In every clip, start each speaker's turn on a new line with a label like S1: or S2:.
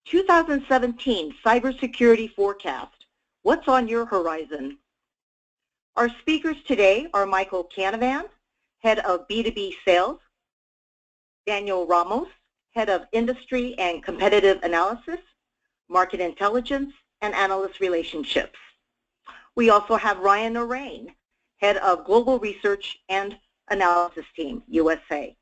S1: 2017 Cybersecurity Forecast. What's on your horizon? Our speakers today are Michael Canavan, Head of B2B Sales, Daniel Ramos, Head of Industry and Competitive Analysis, Market Intelligence, and Analyst Relationships. We also have Ryan Narain, Head of Global Research and Analysis Team, USA.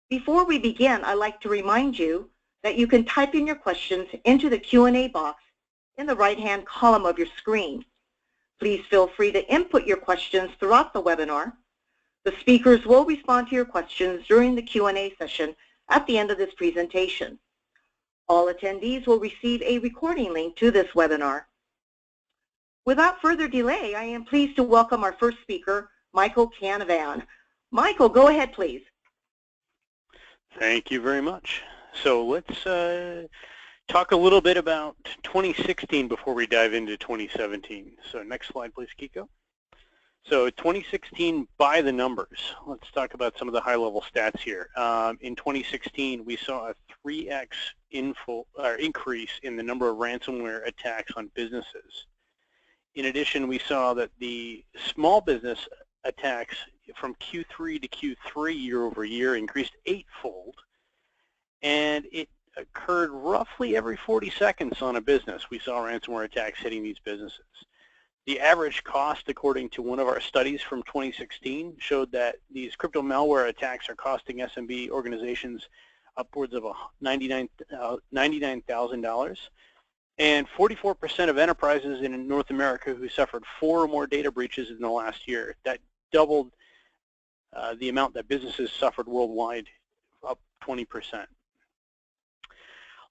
S1: Before we begin, I'd like to remind you that you can type in your questions into the Q&A box in the right-hand column of your screen. Please feel free to input your questions throughout the webinar. The speakers will respond to your questions during the Q&A session at the end of this presentation. All attendees will receive a recording link to this webinar. Without further delay, I am pleased to welcome our first speaker, Michael Canavan. Michael, go ahead, please.
S2: Thank you very much. So let's talk a little bit about 2016 before we dive into 2017. So next slide, please, Kiko. So 2016 by the numbers. Let's talk about some of the high-level stats here. In 2016, we saw a 3x increase in the number of ransomware attacks on businesses. In addition, we saw that the small business attacks from Q3 to Q3 year over year increased 8-fold, and it occurred roughly every 40 seconds on a business. We saw ransomware attacks hitting these businesses. The average cost, according to one of our studies from 2016, showed that these crypto malware attacks are costing SMB organizations upwards of $99,000. And 44% of enterprises in North America who suffered 4 or more data breaches in the last year. That doubled the amount that businesses suffered worldwide, up 20%.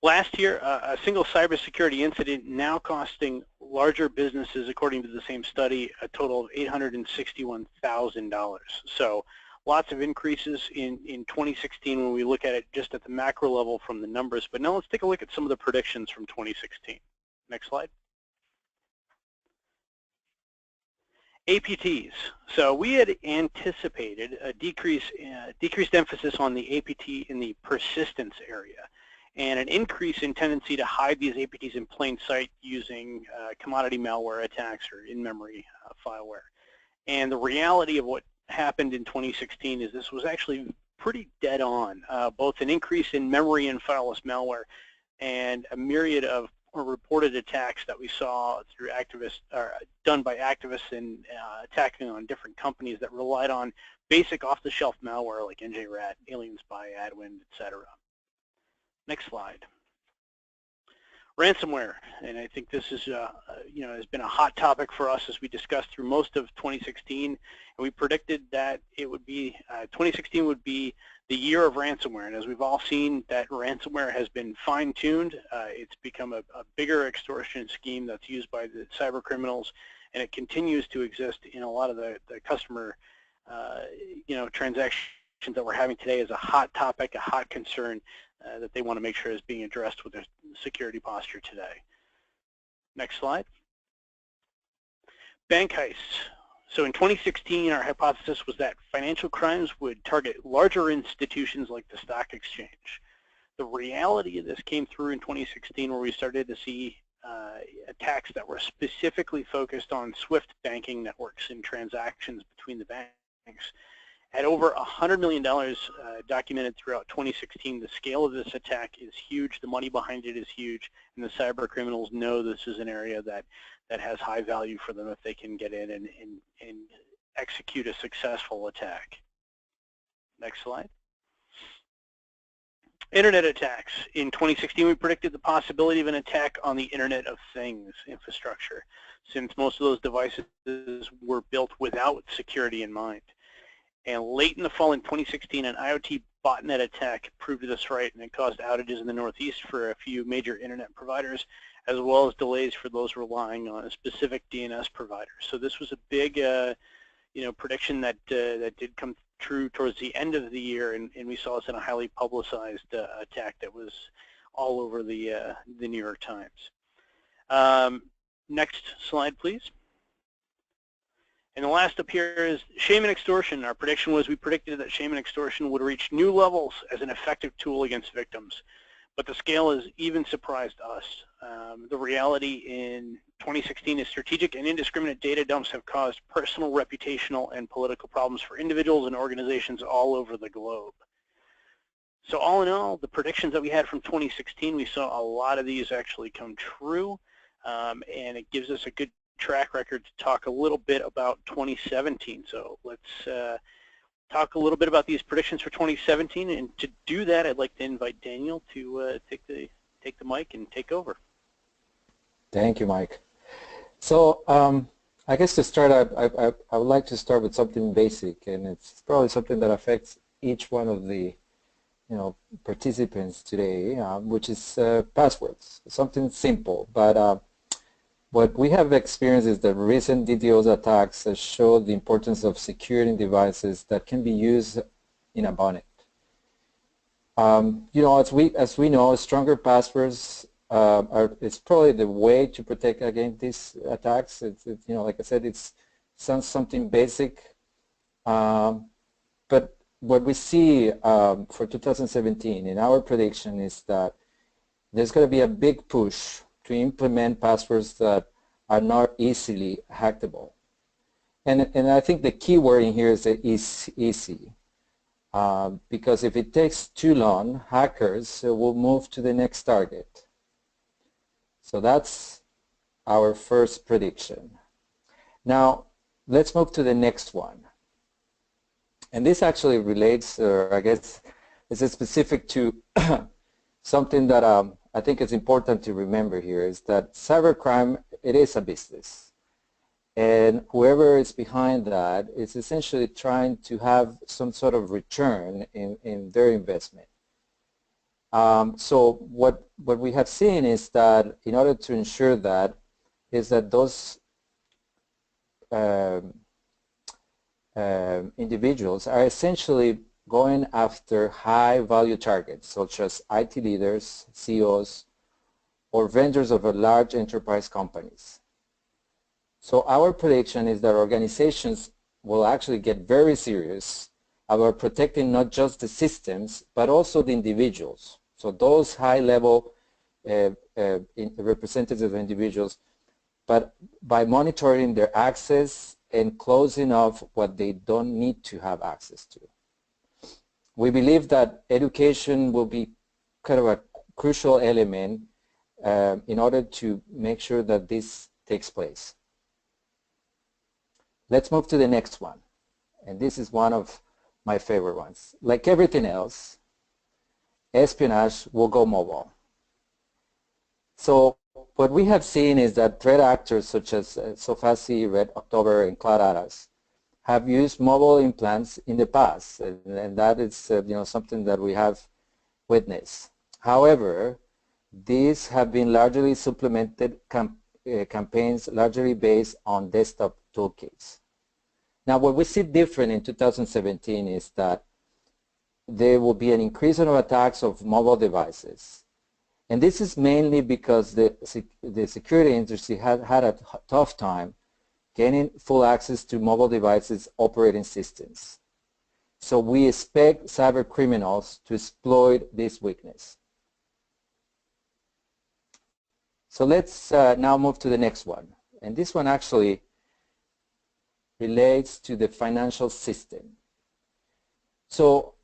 S2: Last year, a single cybersecurity incident now costing larger businesses, according to the same study, a total of $861,000. So lots of increases in 2016 when we look at it just at the macro level from the numbers. But now let's take a look at some of the predictions from 2016. Next slide. APTs. So we had anticipated a decreased emphasis on the APT in the persistence area, and an increase in tendency to hide these APTs in plain sight using commodity malware attacks or in-memory fileware. And the reality of what happened in 2016 is this was actually pretty dead on, both an increase in memory and fileless malware and a myriad of reported attacks that we saw through activists, or done by activists and attacking on different companies that relied on basic off-the-shelf malware like NJRAT, Alien Spy, Adwin, etc. Next slide. Ransomware, and I think this is, has been a hot topic for us as we discussed through most of 2016, and we predicted that it would be 2016 would be the year of ransomware, and as we've all seen, that ransomware has been fine-tuned. It's become a bigger extortion scheme that's used by the cyber criminals, and it continues to exist in a lot of the customer, transactions that we're having today as a hot topic, a hot concern that they want to make sure is being addressed with their security posture today. Next slide. Bank heists. So in 2016, our hypothesis was that financial crimes would target larger institutions like the stock exchange. The reality of this came through in 2016, where we started to see attacks that were specifically focused on SWIFT banking networks and transactions between the banks. At over $100 million documented throughout 2016, the scale of this attack is huge, the money behind it is huge, and the cyber criminals know this is an area that has high value for them if they can get in and execute a successful attack. Next slide. Internet attacks. In 2016, we predicted the possibility of an attack on the Internet of Things infrastructure, since most of those devices were built without security in mind. And late in the fall in 2016, an IoT botnet attack proved this right, and it caused outages in the Northeast for a few major internet providers, as well as delays for those relying on a specific DNS provider. So this was a big, prediction that did come true towards the end of the year, and we saw this in a highly publicized attack that was all over the New York Times. Next slide, please. And the last up here is shame and extortion. Our prediction was we predicted that shame and extortion would reach new levels as an effective tool against victims. but the scale has even surprised us. The reality in 2016 is strategic and indiscriminate data dumps have caused personal, reputational, and political problems for individuals and organizations all over the globe. So all in all, the predictions that we had from 2016, we saw a lot of these actually come true, and it gives us a good track record to talk a little bit about 2017. So let's talk a little bit about these predictions for 2017, and to do that, I'd like to invite Daniel to take the mic and take over.
S3: Thank you, Mike. So I guess to start, I would like to start with something basic, and it's probably something that affects each one of the participants today, which is passwords. Something simple, but what we have experienced is that recent DDoS attacks have showed the importance of securing devices that can be used in abundance. As we know, stronger passwords it's probably the way to protect against these attacks. Like I said, it sounds something basic, but what we see for 2017 in our prediction is that there's going to be a big push to implement passwords that are not easily hackable. And I think the key word in here is easy. Because if it takes too long, hackers will move to the next target. So that's our first prediction. Now, let's move to the next one. And this actually relates, or I guess, is specific to something that I think is important to remember here, is that cybercrime, it is a business. And whoever is behind that is essentially trying to have some sort of return in their investment. So what we have seen is that in order to ensure that, is that those individuals are essentially going after high-value targets, such as IT leaders, CEOs, or vendors of large enterprise companies. So our prediction is that organizations will actually get very serious about protecting not just the systems, but also the individuals. So those high-level representatives of individuals, but by monitoring their access and closing off what they don't need to have access to. We believe that education will be kind of a crucial element in order to make sure that this takes place. Let's move to the next one. And this is one of my favorite ones. Like everything else, espionage will go mobile. So what we have seen is that threat actors such as Sofasi, Red October, and Cloud Atlas have used mobile implants in the past, and that is something that we have witnessed. However, these have been largely supplemented campaigns largely based on desktop toolkits. Now, what we see different in 2017 is that there will be an increase of attacks of mobile devices. And this is mainly because the security industry had a tough time gaining full access to mobile devices' operating systems. So we expect cyber criminals to exploit this weakness. So let's now move to the next one. And this one actually relates to the financial system. So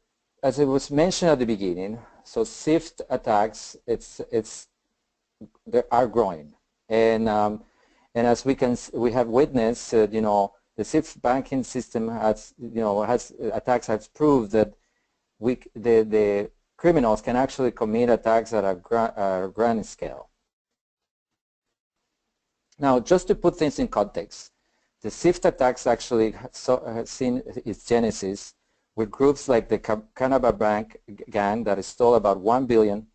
S3: as it was mentioned at the beginning, so SIFT attacks, they are growing, and as we have witnessed, the SIFT banking system attacks have proved that the criminals can actually commit attacks at a grand scale. Now, just to put things in context, the SIFT attacks actually have seen its genesis with groups like the Canada Bank gang that stole about $1 billion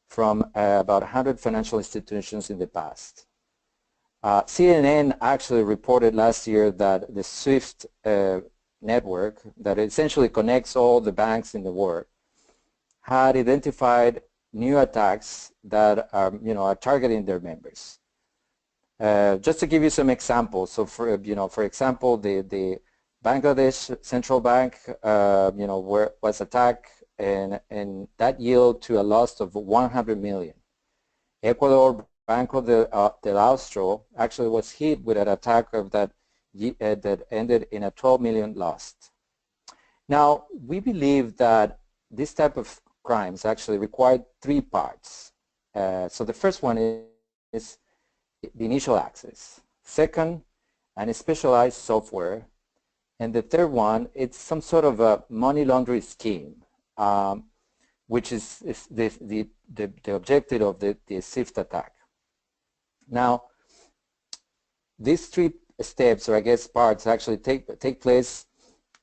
S3: from about 100 financial institutions in the past. CNN actually reported last year that the SWIFT network that essentially connects all the banks in the world had identified new attacks that are targeting their members. Just to give you some examples, so for example, the Bangladesh Central Bank, was attacked and that yield to a loss of 100 million. Ecuador Banco del Austro actually was hit with an attack of that ended in a 12 million loss. Now, we believe that this type of crimes actually require three parts. So the first one is the initial access. Second, a specialized software. And the third one, it's some sort of a money laundering scheme, which is the objective of the SWIFT attack. Now, these three steps, or I guess parts, actually take place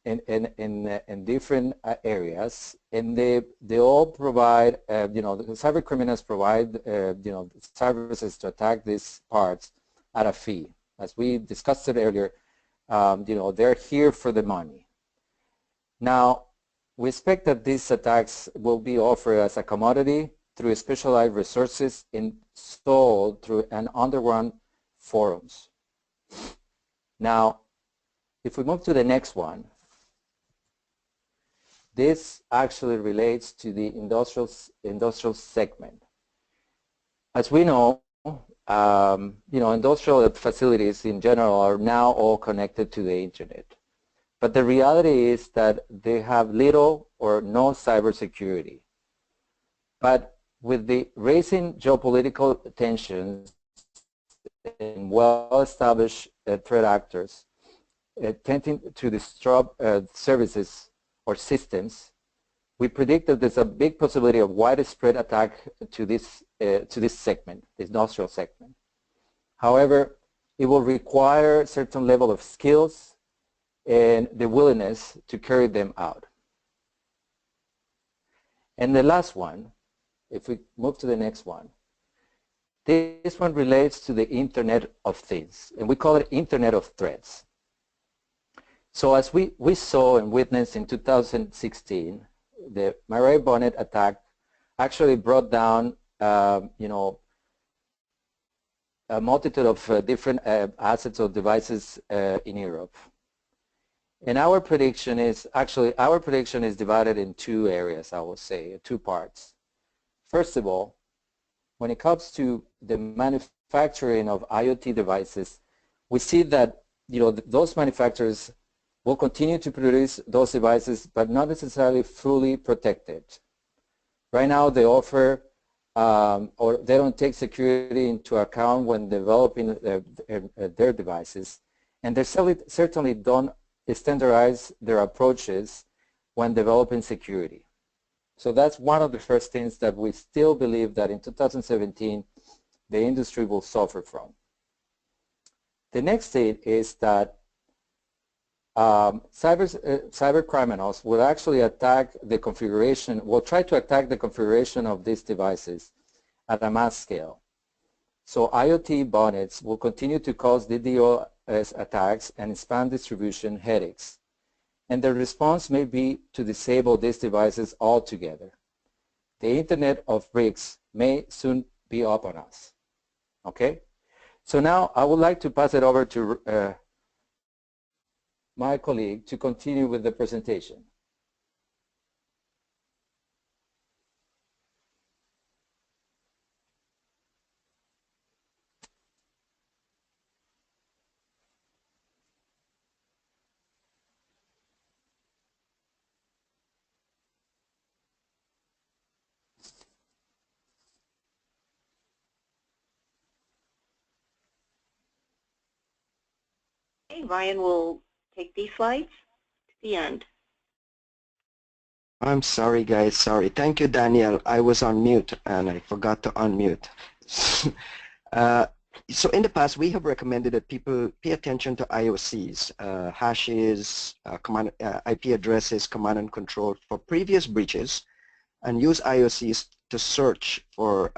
S3: in different areas, and they all provide, the cyber criminals provide, services to attack these parts at a fee. As we discussed it earlier, they're here for the money. Now, we expect that these attacks will be offered as a commodity through specialized resources installed through an underground forums. Now, if we move to the next one, this actually relates to the industrial segment. As we know, industrial facilities in general are now all connected to the internet. But the reality is that they have little or no cybersecurity. But with the rising geopolitical tensions and well-established threat actors tending to disrupt services or systems, we predict that there's a big possibility of widespread attack to this segment, this industrial segment. However, it will require a certain level of skills and the willingness to carry them out. And the last one, if we move to the next one, this one relates to the Internet of Things, and we call it Internet of Threats. So as we saw and witnessed in 2016, the Marais Bonnet attack actually brought down, a multitude of different assets or devices in Europe. And our prediction is divided in two areas, I will say, two parts. First of all, when it comes to the manufacturing of IoT devices, we see that those manufacturers will continue to produce those devices, but not necessarily fully protected. Right now, they offer or they don't take security into account when developing their devices, and they certainly don't standardize their approaches when developing security. So that's one of the first things that we still believe that in 2017 the industry will suffer from. The next thing is that cyber criminals will actually attack the configuration, will try to attack the configuration of these devices at a mass scale. So IoT bonnets will continue to cause DDoS attacks and spam distribution headaches. And the response may be to disable these devices altogether. The Internet of Bricks may soon be up on us. Okay? So now I would like to pass it over to my colleague to continue with the presentation.
S1: Okay, Ryan will take these slides to the end.
S4: I'm sorry, guys. Sorry. Thank you, Daniel. I was on mute and I forgot to unmute. So in the past, we have recommended that people pay attention to IOCs, hashes, IP addresses, command and control for previous breaches, and use IOCs to search for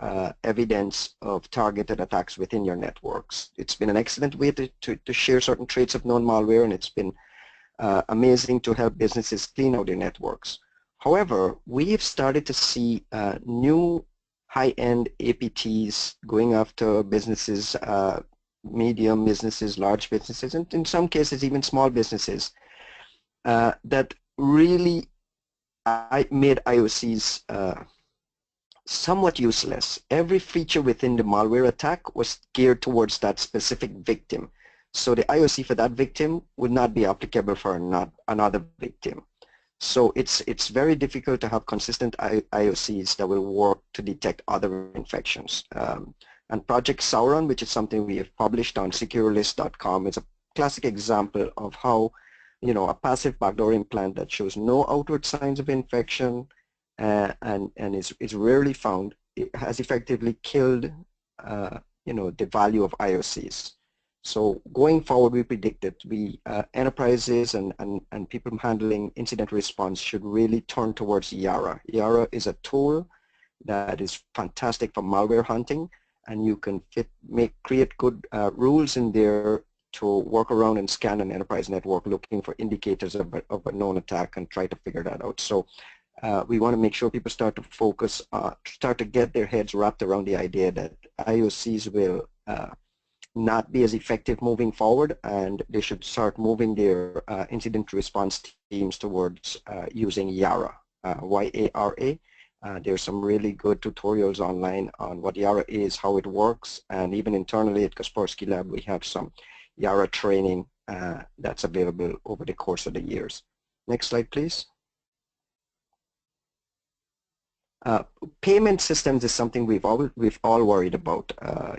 S4: evidence of targeted attacks within your networks. It's been an excellent way to share certain traits of known malware, and it's been amazing to help businesses clean out their networks. However, we've started to see new high-end APTs going after businesses, medium businesses, large businesses, and in some cases even small businesses that really made IOCs somewhat useless. Every feature within the malware attack was geared towards that specific victim. So the IOC for that victim would not be applicable for another victim. So it's very difficult to have consistent IOCs that will work to detect other infections. And Project Sauron, which is something we have published on securelist.com, is a classic example of how, you know, a passive backdoor implant that shows no outward signs of infection and is rarely found, it has effectively killed, you know, the value of IOCs. So going forward, we predict that enterprises and people handling incident response should really turn towards Yara. Yara is a tool that is fantastic for malware hunting, and you can create good rules in there to work around and scan an enterprise network looking for indicators of a known attack and try to figure that out. So we want to make sure people start to focus, start to get their heads wrapped around the idea that IOCs will not be as effective moving forward, and they should start moving their incident response teams towards using Yara, Y-A-R-A. There's some really good tutorials online on what Yara is, how it works, and even internally at Kaspersky Lab we have some Yara training that's available over the course of the years. Next slide, please. Payment systems is something we've all worried about.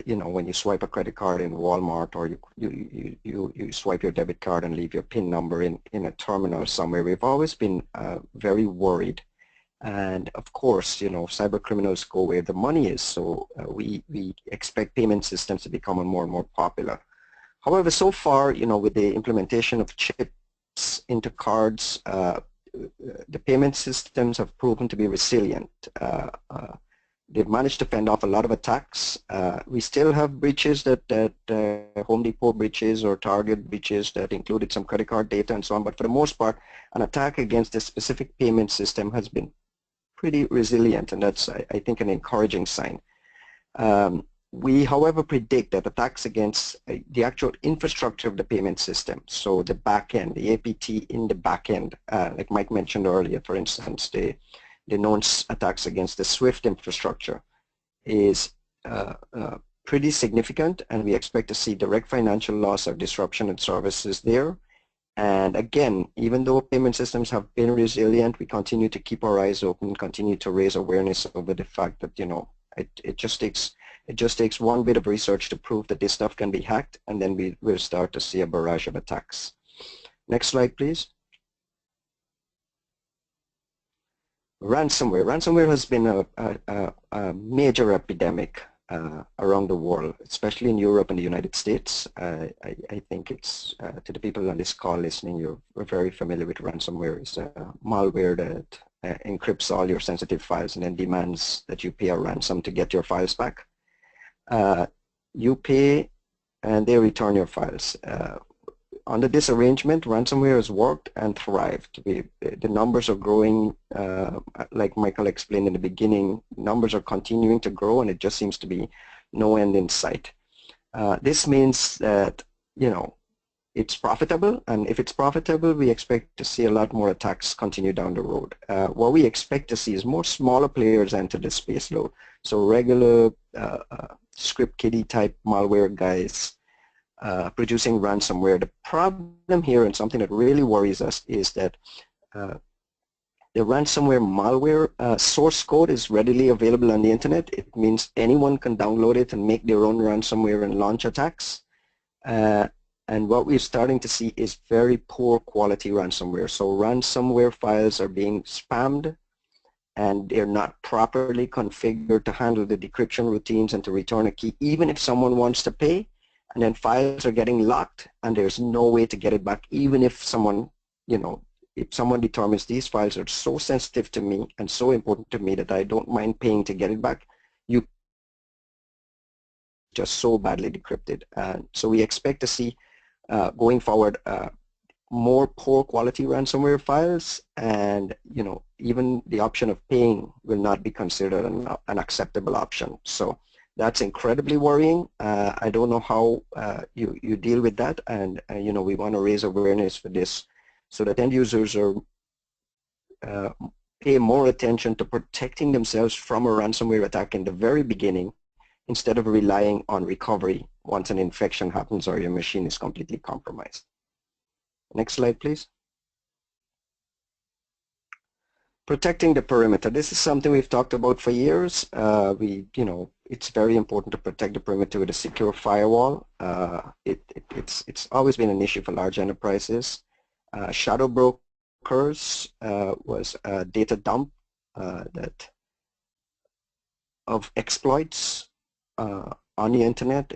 S4: You know, when you swipe a credit card in Walmart, or you swipe your debit card and leave your PIN number in a terminal somewhere, we've always been very worried. And of course, you know, cyber criminals go where the money is, so we expect payment systems to become more and more popular. However, so far, you know, with the implementation of chips into cards, the payment systems have proven to be resilient. They've managed to fend off a lot of attacks. We still have breaches that Home Depot breaches or Target breaches that included some credit card data and so on, but for the most part, an attack against a specific payment system has been pretty resilient, and that's, I think, an encouraging sign. We, however, predict that attacks against the actual infrastructure of the payment system, so the back end, the APT in the back end, like Mike mentioned earlier, for instance, the known attacks against the SWIFT infrastructure is pretty significant, and we expect to see direct financial loss or disruption in services there. And again, even though payment systems have been resilient, we continue to keep our eyes open, continue to raise awareness over the fact that, you know, it just takes one bit of research to prove that this stuff can be hacked, and then we will start to see a barrage of attacks. Next slide, please. Ransomware. Ransomware has been a major epidemic around the world, especially in Europe and the United States. I think it's, to the people on this call listening, we're very familiar with ransomware. It's a malware that encrypts all your sensitive files and then demands that you pay a ransom to get your files back. You pay and they return your files. Under this arrangement, ransomware has worked and thrived. The numbers are growing, like Michael explained in the beginning, numbers are continuing to grow, and it just seems to be no end in sight. This means that, you know, it's profitable, and if it's profitable, we expect to see a lot more attacks continue down the road. What we expect to see is more smaller players enter the space, though. So regular script kiddie type malware guys producing ransomware. The problem here, and something that really worries us, is that the ransomware malware source code is readily available on the internet. It means anyone can download it and make their own ransomware and launch attacks. And what we're starting to see is very poor quality ransomware. So ransomware files are being spammed, and they're not properly configured to handle the decryption routines and to return a key, even if someone wants to pay. And then files are getting locked, and there's no way to get it back, even if someone, you know, if someone determines these files are so sensitive to me and so important to me that I don't mind paying to get it back, you just so badly decrypted. So we expect to see going forward more poor quality ransomware files, and, you know, even the option of paying will not be considered an acceptable option. So that's incredibly worrying. I don't know how you deal with that, and you know, we want to raise awareness for this so that end users are pay more attention to protecting themselves from a ransomware attack in the very beginning instead of relying on recovery once an infection happens or your machine is completely compromised. Next slide, please. Protecting the perimeter. This is something we've talked about for years. It's very important to protect the perimeter with a secure firewall. It's always been an issue for large enterprises. Shadow brokers was a data dump of exploits on the internet.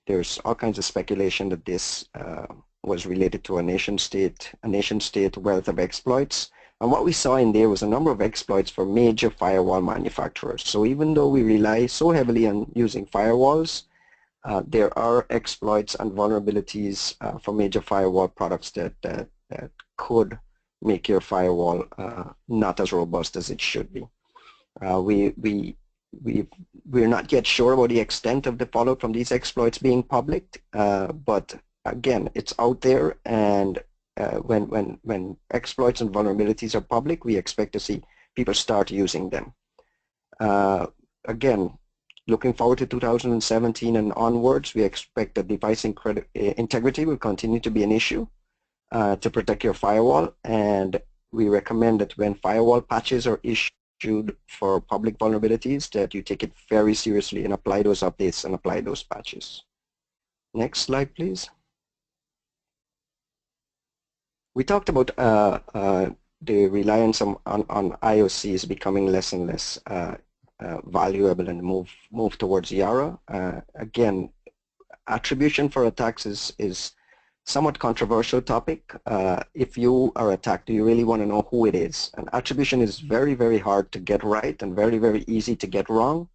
S4: There's all kinds of speculation that this was related to a nation state wealth of exploits. And what we saw in there was a number of exploits for major firewall manufacturers. So even though we rely so heavily on using firewalls, there are exploits and vulnerabilities for major firewall products that could make your firewall not as robust as it should be. We're not yet sure about the extent of the fallout from these exploits being public, but again, it's out there, and when exploits and vulnerabilities are public, we expect to see people start using them. Again, looking forward to 2017 and onwards, we expect that device integrity will continue to be an issue to protect your firewall, and we recommend that when firewall patches are issued for public vulnerabilities, that you take it very seriously and apply those updates and apply those patches. Next slide, please. We talked about the reliance on IOCs becoming less and less valuable and move towards Yara. Again, attribution for attacks is somewhat controversial topic. If you are attacked, do you really want to know who it is? And attribution is very, very hard to get right and very, very easy to get wrong.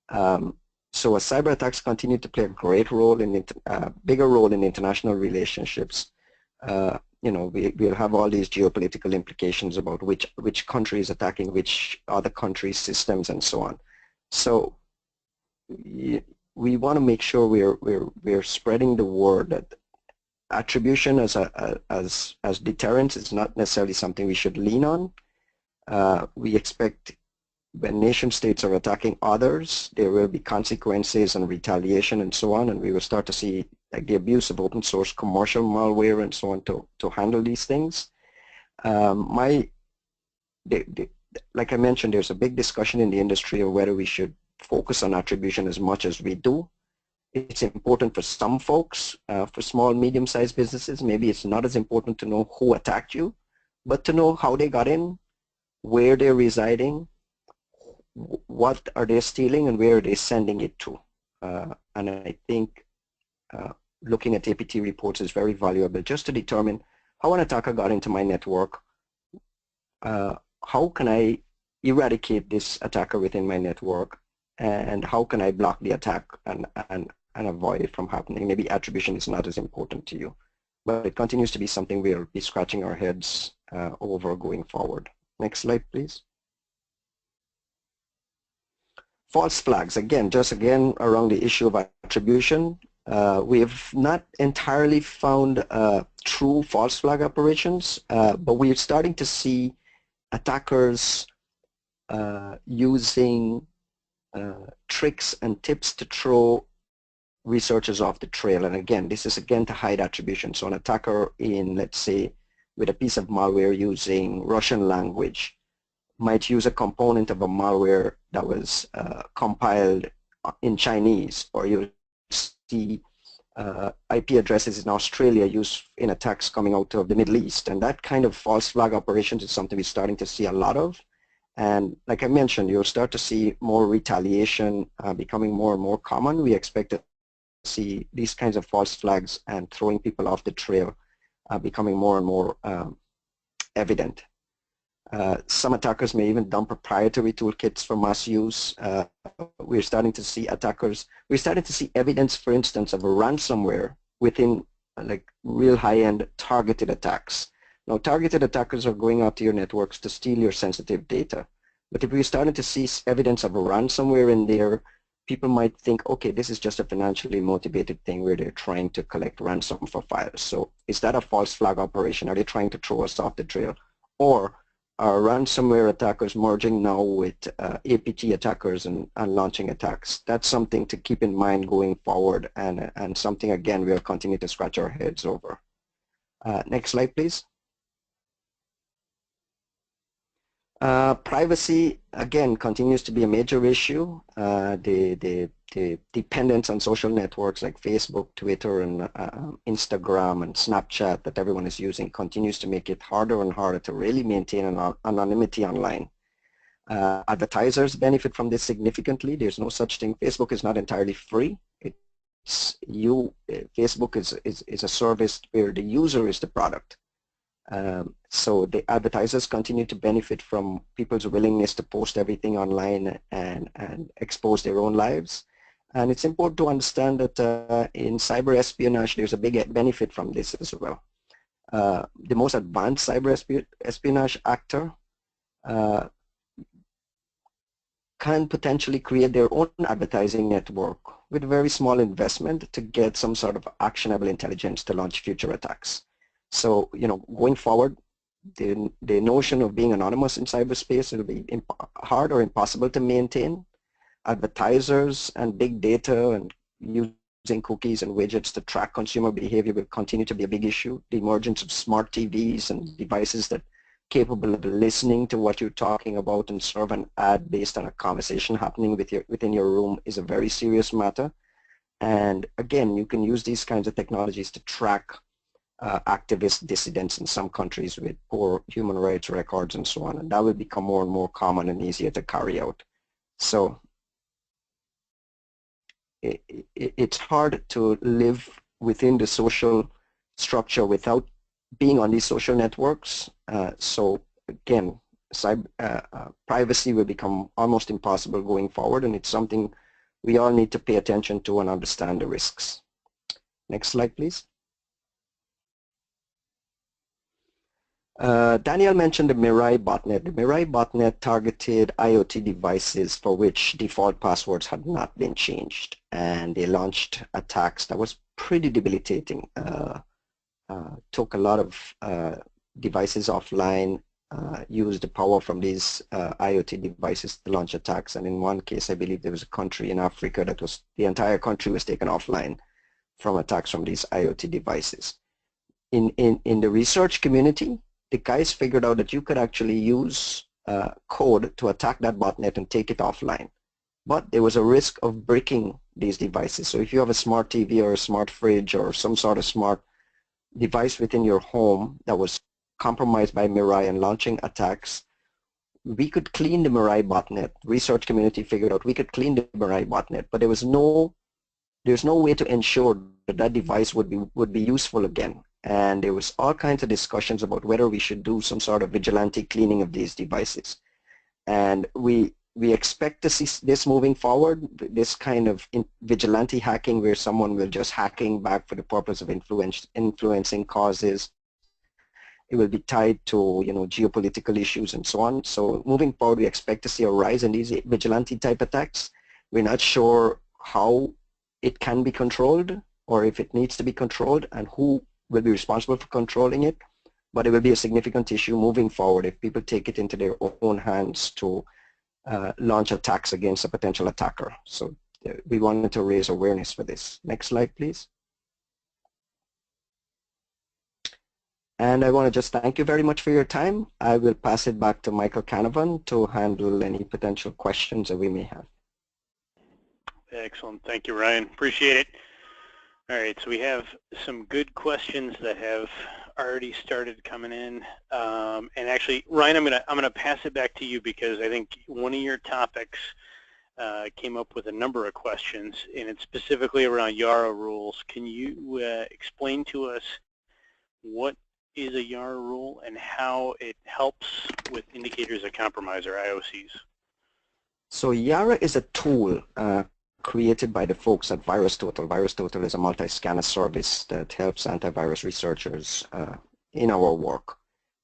S4: So as cyber attacks continue to play a great role in bigger role in international relationships, we'll have all these geopolitical implications about which country is attacking which other countries' systems and so on. So we want to make sure we're spreading the word that attribution as deterrence is not necessarily something we should lean on. We expect when nation states are attacking others, there will be consequences and retaliation and so on, and we will start to see like the abuse of open source commercial malware and so on to handle these things. Like I mentioned, there's a big discussion in the industry of whether we should focus on attribution as much as we do. It's important for some folks, for small, medium-sized businesses. Maybe it's not as important to know who attacked you, but to know how they got in, where they're residing, what are they stealing, and where are they sending it to. And I think looking at APT reports is very valuable just to determine how an attacker got into my network, how can I eradicate this attacker within my network, and how can I block the attack and avoid it from happening. Maybe attribution is not as important to you, but it continues to be something we'll be scratching our heads over going forward. Next slide, please. False flags, again around the issue of attribution. We have not entirely found true false flag operations, but we're starting to see attackers using tricks and tips to throw researchers off the trail. And again, this is to hide attribution. So an attacker let's say, with a piece of malware using Russian language might use a component of a malware that was compiled in Chinese, or you see IP addresses in Australia used in attacks coming out of the Middle East. And that kind of false flag operations is something we're starting to see a lot of. And like I mentioned, you'll start to see more retaliation becoming more and more common. We expect to see these kinds of false flags and throwing people off the trail becoming more and more evident. Some attackers may even dump proprietary toolkits for mass use. We're starting to see evidence, for instance, of a ransomware within like real high-end targeted attacks. Now, targeted attackers are going out to your networks to steal your sensitive data. But if we're starting to see evidence of a ransomware in there, people might think, okay, this is just a financially motivated thing where they're trying to collect ransom for files. So is that a false flag operation? Are they trying to throw us off the trail? Or are ransomware attackers merging now with APT attackers and launching attacks? That's something to keep in mind going forward, and something, again, we'll continue to scratch our heads over. Next slide, please. Privacy, again, continues to be a major issue. The dependence on social networks like Facebook, Twitter, and Instagram and Snapchat that everyone is using continues to make it harder and harder to really maintain anonymity online. Advertisers benefit from this significantly. There's no such thing. Facebook is not entirely free. Facebook is a service where the user is the product. So the advertisers continue to benefit from people's willingness to post everything online and expose their own lives. And it's important to understand that in cyber espionage, there's a big benefit from this as well. The most advanced cyber espionage actor can potentially create their own advertising network with very small investment to get some sort of actionable intelligence to launch future attacks. So, going forward, the notion of being anonymous in cyberspace will be hard or impossible to maintain. Advertisers and big data and using cookies and widgets to track consumer behavior will continue to be a big issue. The emergence of smart TVs and devices that are capable of listening to what you're talking about and serve an ad based on a conversation happening within your room is a very serious matter. And again, you can use these kinds of technologies to track activist dissidents in some countries with poor human rights records and so on, and that will become more and more common and easier to carry out. So it's hard to live within the social structure without being on these social networks. So again, privacy will become almost impossible going forward, and it's something we all need to pay attention to and understand the risks. Next slide, please. Daniel mentioned the Mirai botnet. The Mirai botnet targeted IoT devices for which default passwords had not been changed, and they launched attacks that was pretty debilitating. Took a lot of devices offline, used the power from these IoT devices to launch attacks, and in one case I believe there was a country in Africa that was, the entire country was taken offline from attacks from these IoT devices. In the research community, the guys figured out that you could actually use code to attack that botnet and take it offline. But there was a risk of breaking these devices. So if you have a smart TV or a smart fridge or some sort of smart device within your home that was compromised by Mirai and launching attacks, we could clean the Mirai botnet. Research community figured out we could clean the Mirai botnet, but there's no way to ensure that that device would be useful again. And there was all kinds of discussions about whether we should do some sort of vigilante cleaning of these devices. And we expect to see this moving forward, this kind of vigilante hacking where someone will just hacking back for the purpose of influencing causes. It will be tied to geopolitical issues and so on. So moving forward, we expect to see a rise in these vigilante type attacks. We're not sure how it can be controlled or if it needs to be controlled and who will be responsible for controlling it, but it will be a significant issue moving forward if people take it into their own hands to launch attacks against a potential attacker. So we wanted to raise awareness for this. Next slide, please. And I want to just thank you very much for your time. I will pass it back to Michael Canavan to handle any potential questions that we may have.
S2: Excellent. Thank you, Ryan. Appreciate it. All right, so we have some good questions that have already started coming in, and actually, Ryan, I'm gonna pass it back to you because I think one of your topics came up with a number of questions, and it's specifically around YARA rules. Can you explain to us what is a YARA rule and how it helps with indicators of compromise or IOCs?
S4: So YARA is a tool created by the folks at VirusTotal. VirusTotal is a multi-scanner service that helps antivirus researchers in our work.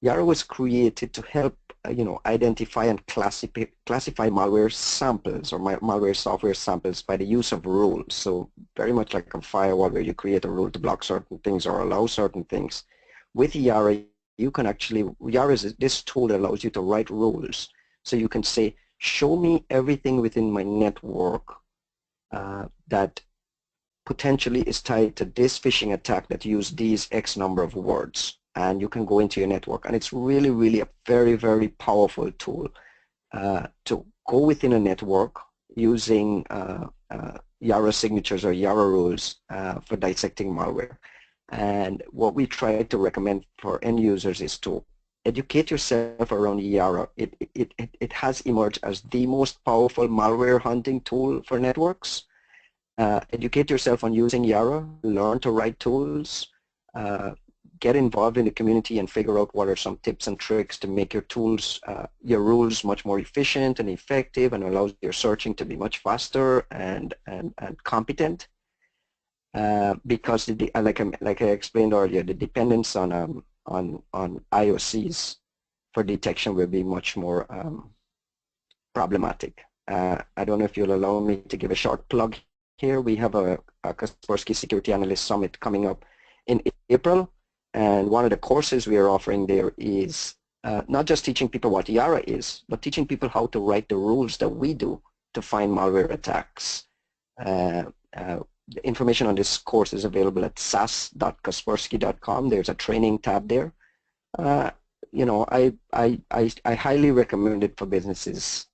S4: YARA was created to help identify and classify malware samples or malware software samples by the use of rules. So very much like a firewall where you create a rule to block certain things or allow certain things. With YARA, you can actually, Yara is this tool that allows you to write rules. So you can say, show me everything within my network that potentially is tied to this phishing attack that use these X number of words. And you can go into your network. And it's really, really a very, very powerful tool to go within a network using Yara signatures or Yara rules for dissecting malware. And what we try to recommend for end users is to educate yourself around Yara. It has emerged as the most powerful malware hunting tool for networks. Educate yourself on using Yara, learn to write tools, get involved in the community and figure out what are some tips and tricks to make your tools, your rules much more efficient and effective and allows your searching to be much faster and competent. Because like I explained earlier, the dependence on IOCs for detection will be much more problematic. I don't know if you'll allow me to give a short plug here. We have a Kaspersky Security Analyst Summit coming up in April, and one of the courses we are offering there is not just teaching people what Yara is, but teaching people how to write the rules that we do to find malware attacks. The information on this course is available at sas.kaspersky.com. There's a training tab there. You know, I highly recommend it for businesses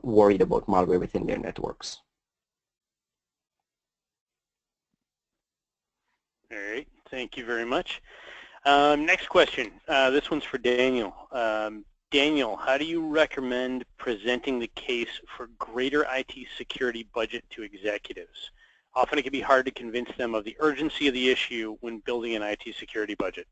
S4: worried about malware within their networks.
S2: All right, thank you very much. Next question. This one's for Daniel. Daniel, how do you recommend presenting the case for greater IT security budget to executives? Often it can be hard to convince them of the urgency of the issue when building an IT security budget.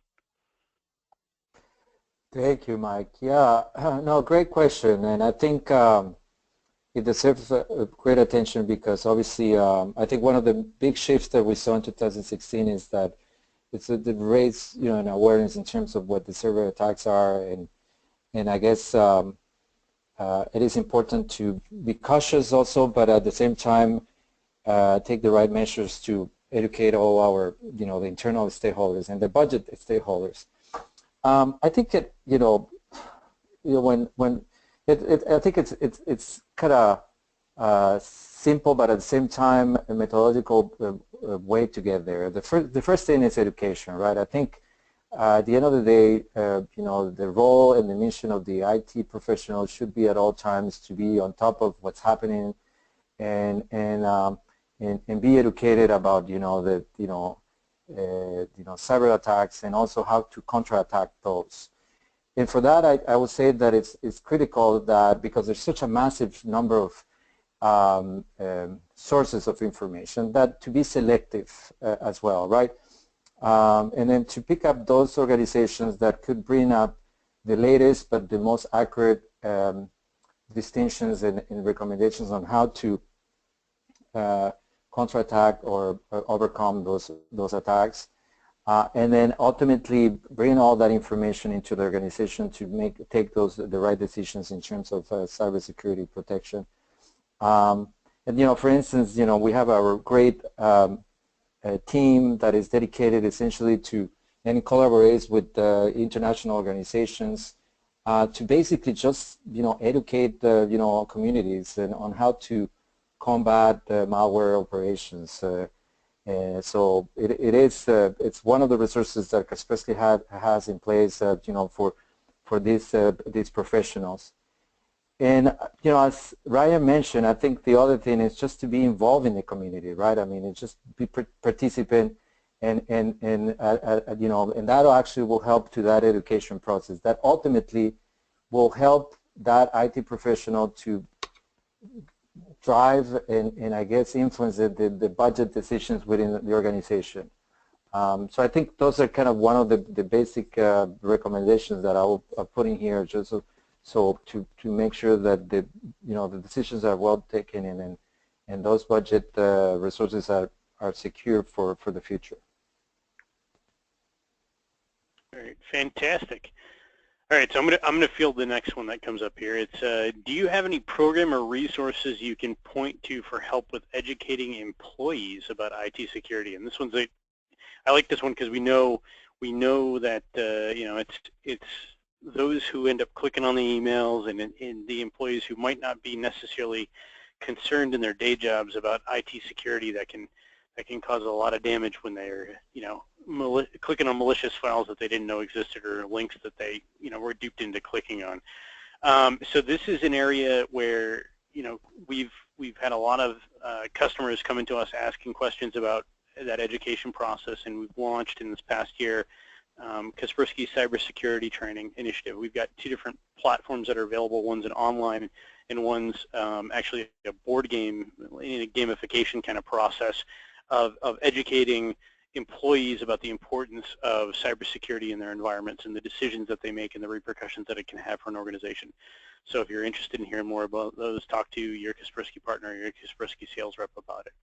S3: Thank you, Mike. Yeah, no, great question. And I think it deserves great attention because obviously I think one of the big shifts that we saw in 2016 is that it's the raise, you know, in awareness in terms of what the server attacks are, and I guess it is important to be cautious also, but at the same time take the right measures to educate all our, you know, the internal stakeholders and the budget stakeholders. I think it, when I think it's kind of simple, but at the same time a methodological way to get there. The first thing is education, right? I think at the end of the day, you know, the role and the mission of the IT professional should be at all times to be on top of what's happening and be educated about, you know, the cyber attacks and also how to counterattack those. And for that, I would say that it's critical that because there's such a massive number of sources of information, that to be selective as well, right? And then to pick up those organizations that could bring up the latest but the most accurate distinctions and recommendations on how to counterattack or overcome those attacks, and then ultimately bring all that information into the organization to take the right decisions in terms of cybersecurity protection. And you know, for instance, you know, we have our great team that is dedicated essentially to and collaborates with international organizations to basically just, you know, educate the, you know, communities and on how to combat malware operations. So it's one of the resources that Kaspersky has in place, you know, for these professionals. And you know, as Ryan mentioned, I think the other thing is just to be involved in the community, right? I mean, it's just be participant, and you know, and that actually will help to that education process. That ultimately will help that IT professional to drive and I guess influence the budget decisions within the organization. So I think those are kind of one of the basic recommendations that I will put in here, just so to make sure that the decisions are well taken and those budget resources are secure for the future.
S2: All right, fantastic. All right, so I'm gonna field the next one that comes up here. It's do you have any program or resources you can point to for help with educating employees about IT security? And this one's I like this one because we know We know that it's those who end up clicking on the emails and the employees who might not be necessarily concerned in their day jobs about IT security that can cause a lot of damage when they're clicking on malicious files that they didn't know existed or links that they were duped into clicking on. So this is an area where we've had a lot of customers coming to us asking questions about that education process, and we've launched in this past year Kaspersky Cybersecurity Training Initiative. We've got 2 different platforms that are available. One's an online and one's actually a board game, in a gamification kind of process of educating employees about the importance of cybersecurity in their environments and the decisions that they make and the repercussions that it can have for an organization. So if you're interested in hearing more about those, talk to your Kaspersky partner or your Kaspersky sales rep about it.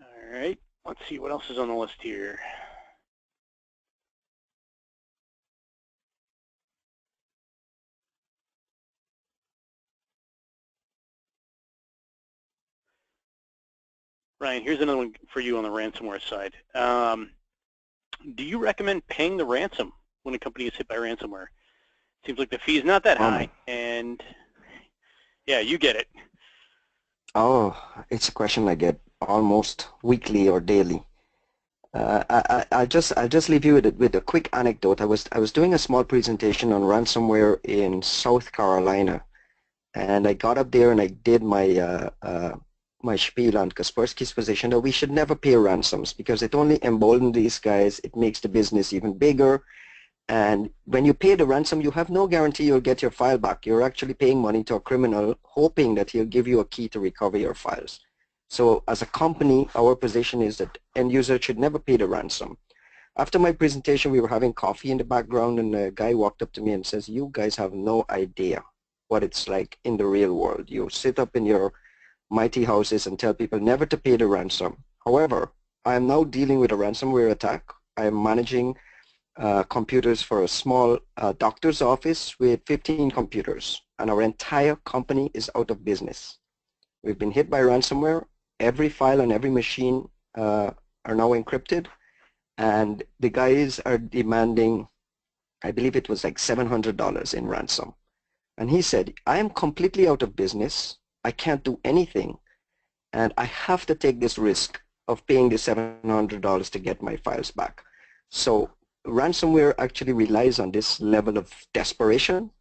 S2: All right, let's see what else is on the list here. Ryan, here's another one for you on the ransomware side. Do you recommend paying the ransom when a company is hit by ransomware? Seems like the fee is not that high, and yeah, you get it.
S4: Oh, it's a question I get almost weekly or daily. I'll just leave you with a quick anecdote. I was doing a small presentation on ransomware in South Carolina, and I got up there and I did my my spiel on Kaspersky's position that we should never pay ransoms because it only emboldens these guys. It makes the business even bigger. And when you pay the ransom, you have no guarantee you'll get your file back. You're actually paying money to a criminal, hoping that he'll give you a key to recover your files. So as a company, our position is that end users should never pay the ransom. After my presentation, we were having coffee in the background, and a guy walked up to me and says, "You guys have no idea what it's like in the real world. You sit up in your mighty houses and tell people never to pay the ransom. However, I am now dealing with a ransomware attack. I am managing computers for a small doctor's office with 15 computers, and our entire company is out of business. We've been hit by ransomware. Every file on every machine are now encrypted, and the guys are demanding, I believe it was like $700 in ransom." And he said, "I am completely out of business. I can't do anything, and I have to take this risk of paying the $700 to get my files back." So ransomware actually relies on this level of desperation,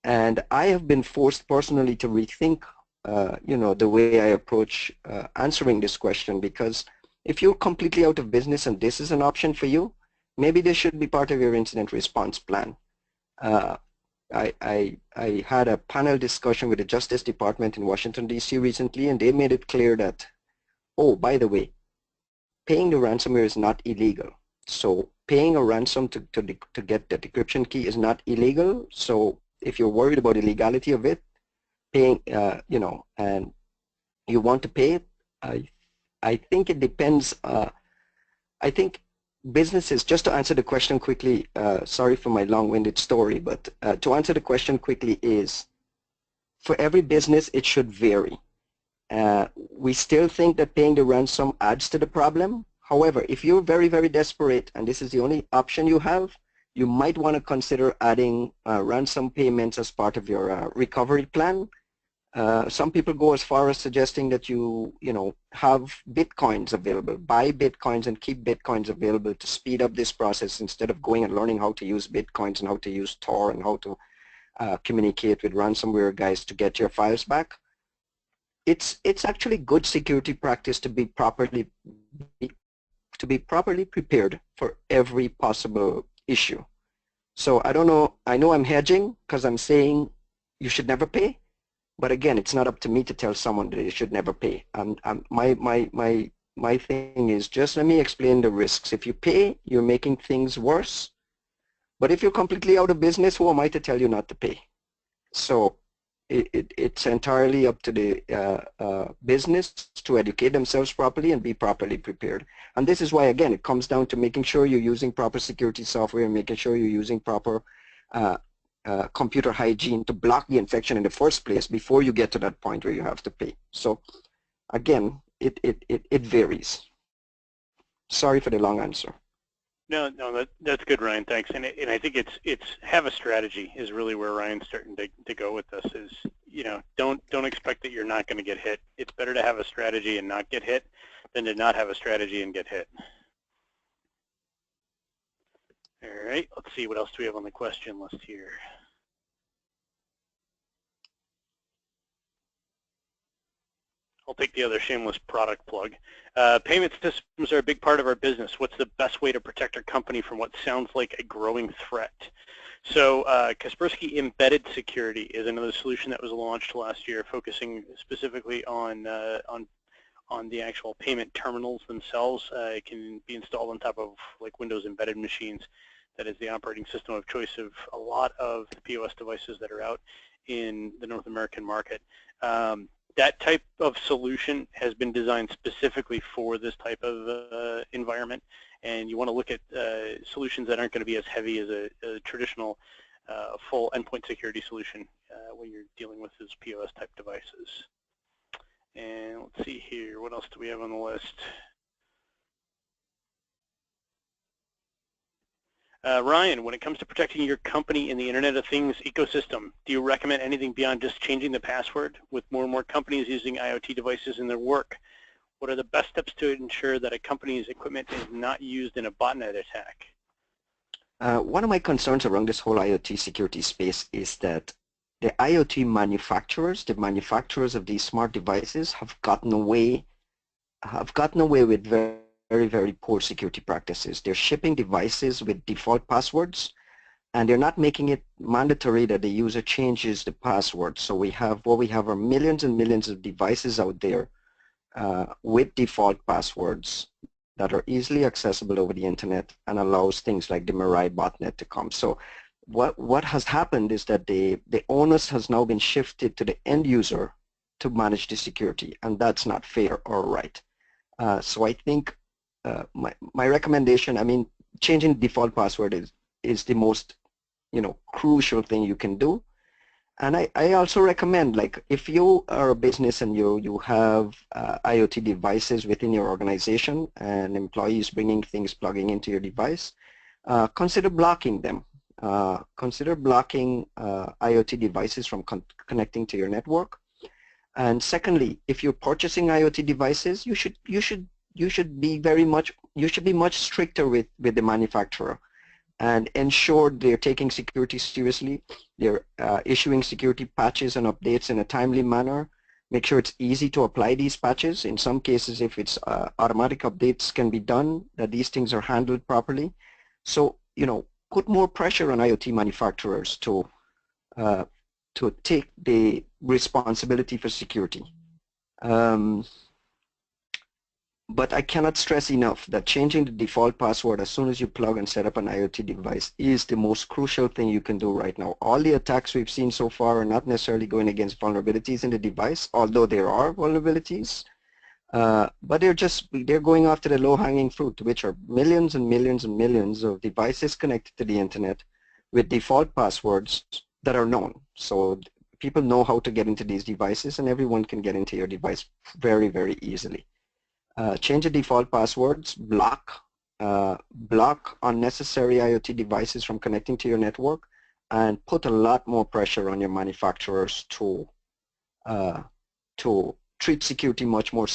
S4: and I have been forced personally to rethink the way I approach answering this question, because if you're completely out of business and this is an option for you, maybe this should be part of your incident response plan. I had a panel discussion with the Justice Department in Washington, D.C. recently, and they made it clear that, oh, by the way, paying the ransomware is not illegal. So paying a ransom to get the decryption key is not illegal. So if you're worried about the legality of it, paying, and you want to pay it, I think it depends. I think businesses, just to answer the question quickly, sorry for my long-winded story, but to answer the question quickly is, for every business, it should vary. We still think that paying the ransom adds to the problem. However, if you're very, very desperate and this is the only option you have, you might want to consider adding ransom payments as part of your recovery plan. Some people go as far as suggesting that you have bitcoins available, buy bitcoins and keep bitcoins available to speed up this process instead of going and learning how to use bitcoins and how to use Tor and how to communicate with ransomware guys to get your files back. It's actually good security practice to be properly prepared for every possible issue. So I don't know. I know I'm hedging because I'm saying you should never pay. But again, it's not up to me to tell someone that they should never pay. My thing is just let me explain the risks. If you pay, you're making things worse. But if you're completely out of business, who am I to tell you not to pay? So it's entirely up to the business to educate themselves properly and be properly prepared. And this is why, again, it comes down to making sure you're using proper security software and making sure you're using proper computer hygiene to block the infection in the first place before you get to that point where you have to pay. So again, it varies. Sorry for the long answer.
S2: No, that's good, Ryan. Thanks. And I think it's have a strategy is really where Ryan's starting to go with this. Is don't expect that you're not going to get hit. It's better to have a strategy and not get hit than to not have a strategy and get hit. All right. Let's see what else do we have on the question list here. I'll take the other shameless product plug. Payment systems are a big part of our business. What's the best way to protect our company from what sounds like a growing threat? So Kaspersky Embedded Security is another solution that was launched last year, focusing specifically on the actual payment terminals themselves. It can be installed on top of like Windows embedded machines. That is the operating system of choice of a lot of the POS devices that are out in the North American market. That type of solution has been designed specifically for this type of environment, and you want to look at solutions that aren't going to be as heavy as a traditional full endpoint security solution when you're dealing with those POS type devices. And let's see here, what else do we have on the list? Ryan, when it comes to protecting your company in the Internet of Things ecosystem, do you recommend anything beyond just changing the password? With more and more companies using IoT devices in their work, what are the best steps to ensure that a company's equipment is not used in a botnet attack?
S4: One of my concerns around this whole IoT security space is that the IoT manufacturers, the manufacturers of these smart devices, have gotten away with very poor security practices. They're shipping devices with default passwords, and they're not making it mandatory that the user changes the password. So what we have are millions and millions of devices out there with default passwords that are easily accessible over the internet and allows things like the Mirai botnet to come. So what has happened is that the onus has now been shifted to the end user to manage the security, and that's not fair or right. So I think my recommendation, I mean, changing the default password is the most crucial thing you can do. And I also recommend, like, if you are a business and you have IoT devices within your organization and employees bringing things, plugging into your device, consider blocking them. Consider blocking IoT devices from connecting to your network. And secondly, if you're purchasing IoT devices, you should be much stricter with the manufacturer and ensure they're taking security seriously. They're issuing security patches and updates in a timely manner. Make sure it's easy to apply these patches. In some cases, if it's automatic updates can be done, that these things are handled properly. So, put more pressure on IoT manufacturers to take the responsibility for security. But I cannot stress enough that changing the default password as soon as you plug and set up an IoT device is the most crucial thing you can do right now. All the attacks we've seen so far are not necessarily going against vulnerabilities in the device, although there are vulnerabilities, but they're going after the low-hanging fruit, which are millions and millions and millions of devices connected to the internet with default passwords that are known. So people know how to get into these devices, and everyone can get into your device very, very easily. Change the default passwords, block unnecessary IoT devices from connecting to your network, and put a lot more pressure on your manufacturers to treat security much more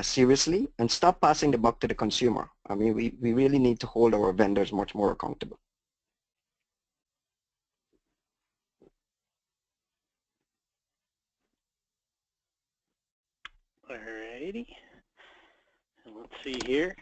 S4: seriously and stop passing the buck to the consumer. I mean, we really need to hold our vendors much more accountable.
S2: Alrighty. And let's see here.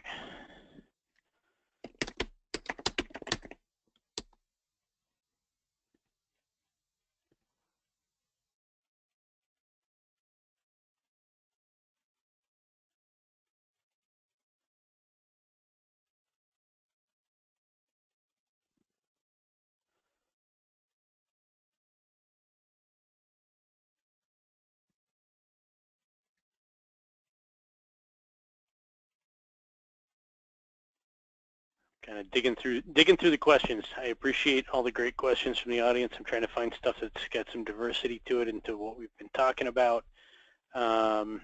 S2: Kind of digging through the questions. I appreciate all the great questions from the audience. I'm trying to find stuff that's got some diversity to it into what we've been talking about. All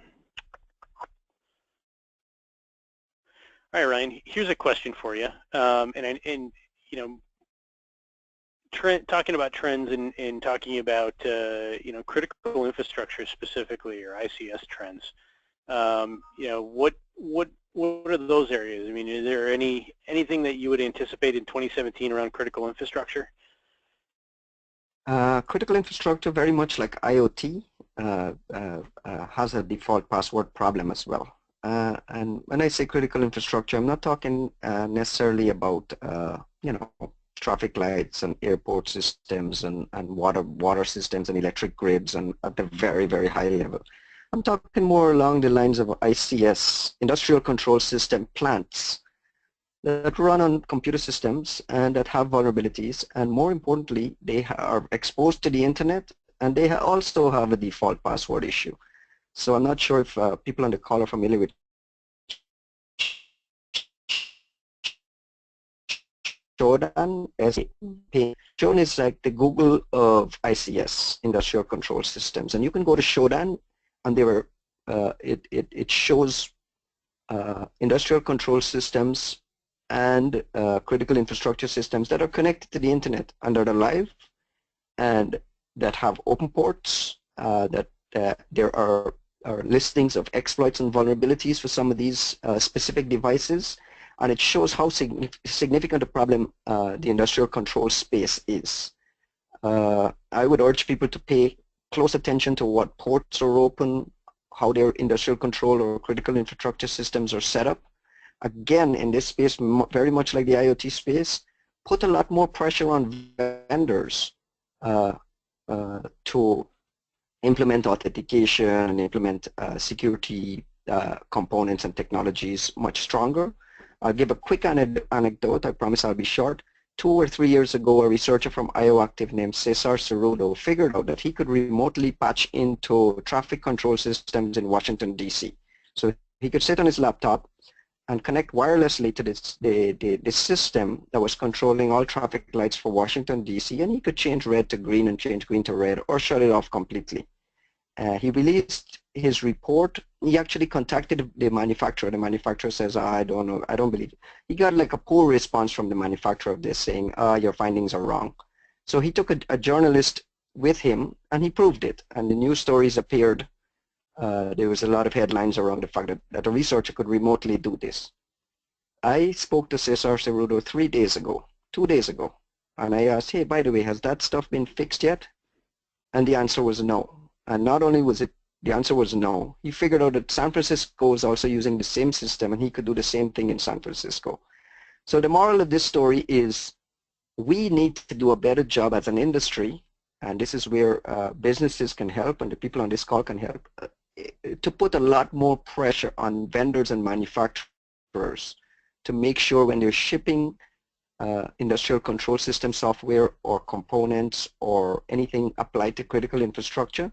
S2: All right, Ryan, here's a question for you. And you know, talking about trends and talking about you know, critical infrastructure specifically, or ICS trends. You know, what are those areas? I mean, is there anything that you would anticipate in 2017 around critical infrastructure?
S4: Critical infrastructure, very much like IoT, has a default password problem as well. And when I say critical infrastructure, I'm not talking necessarily about you know, traffic lights and airport systems and water systems and electric grids and at the very, very high level. I'm talking more along the lines of ICS, industrial control system plants that run on computer systems and that have vulnerabilities, and more importantly, they are exposed to the internet and they also have a default password issue. So I'm not sure if people on the call are familiar with Shodan. Shodan is like the Google of ICS, industrial control systems, and you can go to Shodan and it shows industrial control systems and critical infrastructure systems that are connected to the internet and that are live and that have open ports, that there are listings of exploits and vulnerabilities for some of these specific devices, and it shows how significant a problem the industrial control space is. I would urge people to pay close attention to what ports are open, how their industrial control or critical infrastructure systems are set up. Again, in this space, very much like the IoT space, put a lot more pressure on vendors to implement authentication and implement security components and technologies much stronger. I'll give a quick anecdote. I promise I'll be short. 2 or 3 years ago, a researcher from IOActive named Cesar Cerudo figured out that he could remotely patch into traffic control systems in Washington, D.C. So he could sit on his laptop and connect wirelessly to the system that was controlling all traffic lights for Washington, D.C., and he could change red to green and change green to red or shut it off completely. He released his report. He actually contacted the manufacturer. The manufacturer says, I don't know, I don't believe it. He got like a poor response from the manufacturer of this saying, your findings are wrong. So he took a journalist with him and he proved it. And the news stories appeared. There was a lot of headlines around the fact that a researcher could remotely do this. I spoke to Cesar Cerudo 2 days ago, and I asked, hey, by the way, has that stuff been fixed yet? And the answer was no. And not only was it, the answer was no, he figured out that San Francisco is also using the same system and he could do the same thing in San Francisco. So the moral of this story is we need to do a better job as an industry, and this is where businesses can help and the people on this call can help, to put a lot more pressure on vendors and manufacturers to make sure when they're shipping industrial control system software or components or anything applied to critical infrastructure,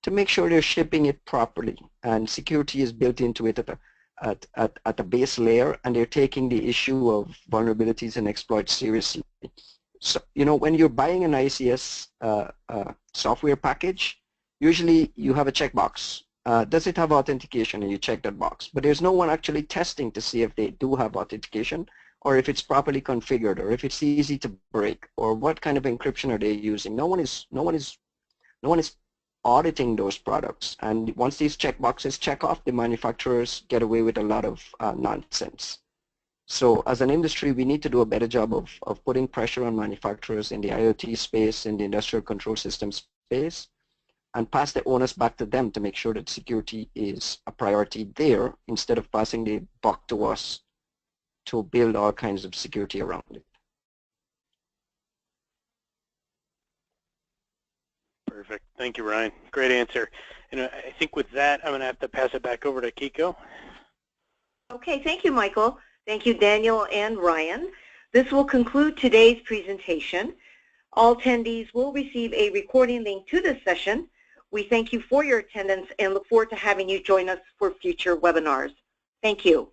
S4: to make sure they're shipping it properly and security is built into it at the base layer, and they're taking the issue of vulnerabilities and exploits seriously. So, you know, when you're buying an ICS software package, usually you have a checkbox. Does it have authentication? And you check that box. But there's no one actually testing to see if they do have authentication, or if it's properly configured, or if it's easy to break, or what kind of encryption are they using. No one is auditing those products. And once these checkboxes check off, the manufacturers get away with a lot of nonsense. So as an industry, we need to do a better job of putting pressure on manufacturers in the IoT space, in the industrial control system space, and pass the onus back to them to make sure that security is a priority there instead of passing the buck to us to build all kinds of security around it.
S2: Perfect. Thank you, Ryan. Great answer. And I think with that, I'm going to have to pass it back over to Kiko.
S1: Okay, thank you, Michael. Thank you, Daniel and Ryan. This will conclude today's presentation. All attendees will receive a recording link to this session. We thank you for your attendance and look forward to having you join us for future webinars. Thank you.